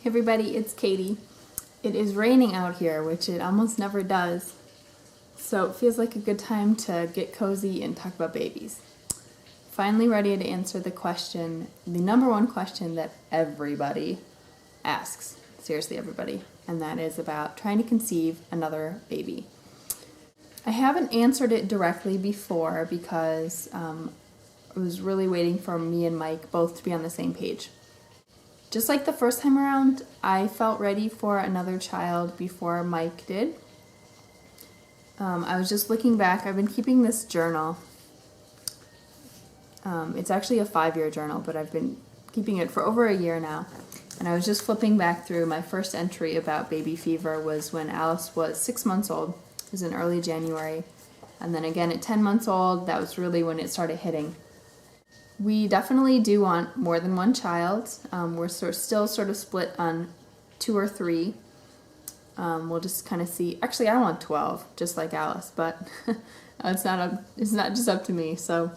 Everybody, it's Katie. It is raining out here, which it almost never does. So it feels like a good time to get cozy and talk about babies. Finally ready to answer the question, the number one question that everybody asks. Seriously, everybody. And that is about trying to conceive another baby. I haven't answered it directly before because I was really waiting for me and Mike both to be on the same page. Just like the first time around, I felt ready for another child before Mike did. I was just looking back. I've been keeping this journal. It's actually a 5-year journal, but I've been keeping it for over a year now. And I was just flipping back through. My first entry about baby fever was when Alice was 6 months old. It was in early January. And then again at 10 months old, that was really when it started hitting. We definitely do want more than one child. We're still sort of split on 2 or 3. We'll just kind of see. Actually, I want 12, just like Alice, but it's not just up to me. So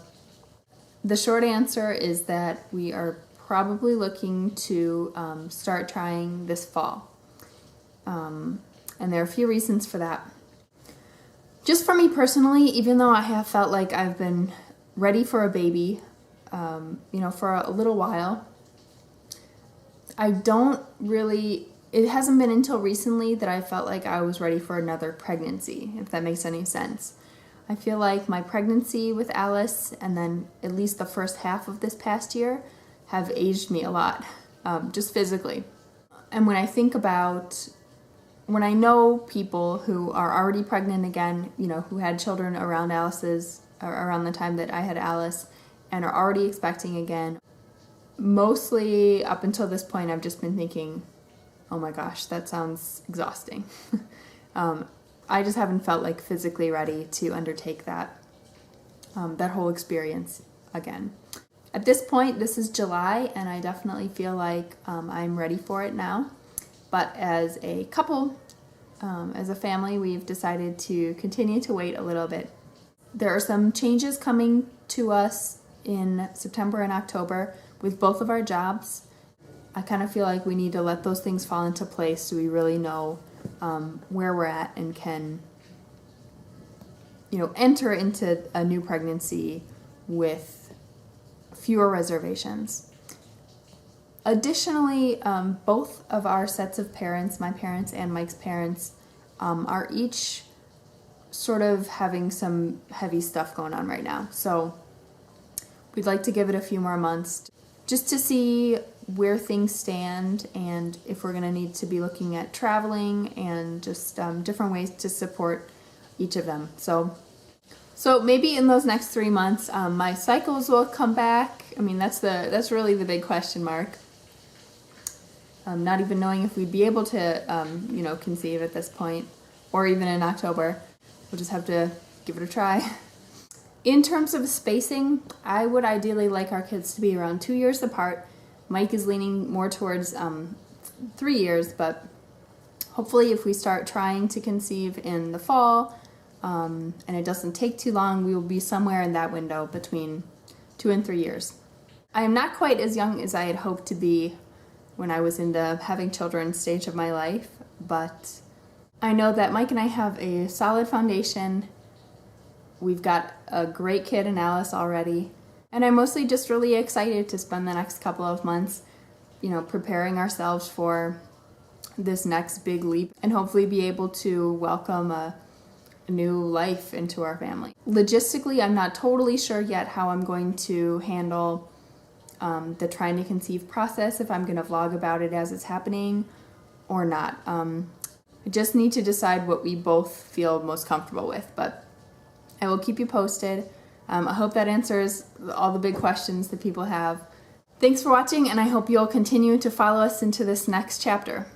the short answer is that we are probably looking to start trying this fall. And there are a few reasons for that. Just for me personally, even though I have felt like I've been ready for a baby, for a little while, it hasn't been until recently that I felt like I was ready for another pregnancy, if that makes any sense. I feel like my pregnancy with Alice and then at least the first half of this past year have aged me a lot, just physically. And when I know people who are already pregnant again, who had children around the time that I had Alice, and are already expecting again, mostly up until this point, I've just been thinking, oh my gosh, that sounds exhausting. I just haven't felt like physically ready to undertake that whole experience again. At this point, this is July, and I definitely feel like I'm ready for it now. But as a couple, as a family, we've decided to continue to wait a little bit. There are some changes coming to us in September and October with both of our jobs. I kind of feel like we need to let those things fall into place so we really know where we're at and can, enter into a new pregnancy with fewer reservations. Additionally, both of our sets of parents, my parents and Mike's parents, are each sort of having some heavy stuff going on right now. So we'd like to give it a few more months just to see where things stand and if we're going to need to be looking at traveling and just different ways to support each of them. So maybe in those next 3 months, my cycles will come back. I mean, that's really the big question mark. Not even knowing if we'd be able to, conceive at this point, or even in October. We'll just have to give it a try. In terms of spacing, I would ideally like our kids to be around 2 years apart. Mike is leaning more towards 3 years, but hopefully if we start trying to conceive in the fall, and it doesn't take too long, we will be somewhere in that window between 2 and 3 years. I am not quite as young as I had hoped to be when I was in the having children stage of my life, but I know that Mike and I have a solid foundation. We've got a great kid in Alice already, and I'm mostly just really excited to spend the next couple of months, preparing ourselves for this next big leap and hopefully be able to welcome a new life into our family. Logistically, I'm not totally sure yet how I'm going to handle the trying to conceive process, if I'm going to vlog about it as it's happening or not. I just need to decide what we both feel most comfortable with, but I will keep you posted. I hope that answers all the big questions that people have. Thanks for watching, and I hope you'll continue to follow us into this next chapter.